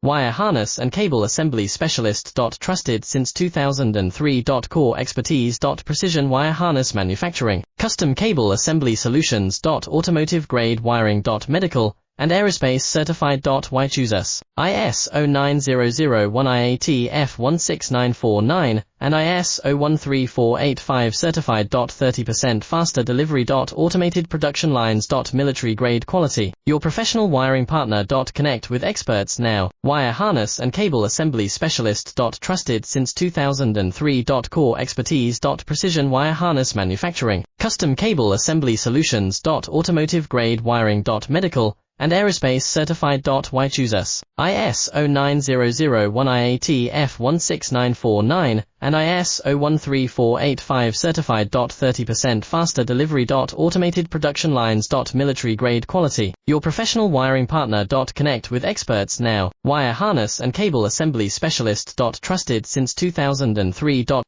Wire harness and cable assembly specialist. Trusted since 2003. Core expertise. Precision wire harness manufacturing, custom cable assembly solutions. Automotive grade wiring. Medical and aerospace certified. Why choose us? ISO 9001 IAT F16949 and ISO 13485 certified. 30% faster delivery. Automated production lines. Military grade quality. Your professional wiring partner. Connect with experts now. Wire harness and cable assembly specialist. Trusted since 2003. Core expertise. Precision wire harness manufacturing, custom cable assembly solutions. Automotive grade wiring. Medical and aerospace certified. Why choose us? ISO 9001 IAT F16949 and ISO 13485 certified. 30% faster delivery. Automated production lines. Military grade quality. Your professional wiring partner. Connect with experts now. Wire harness and cable assembly specialist. Trusted since 2003.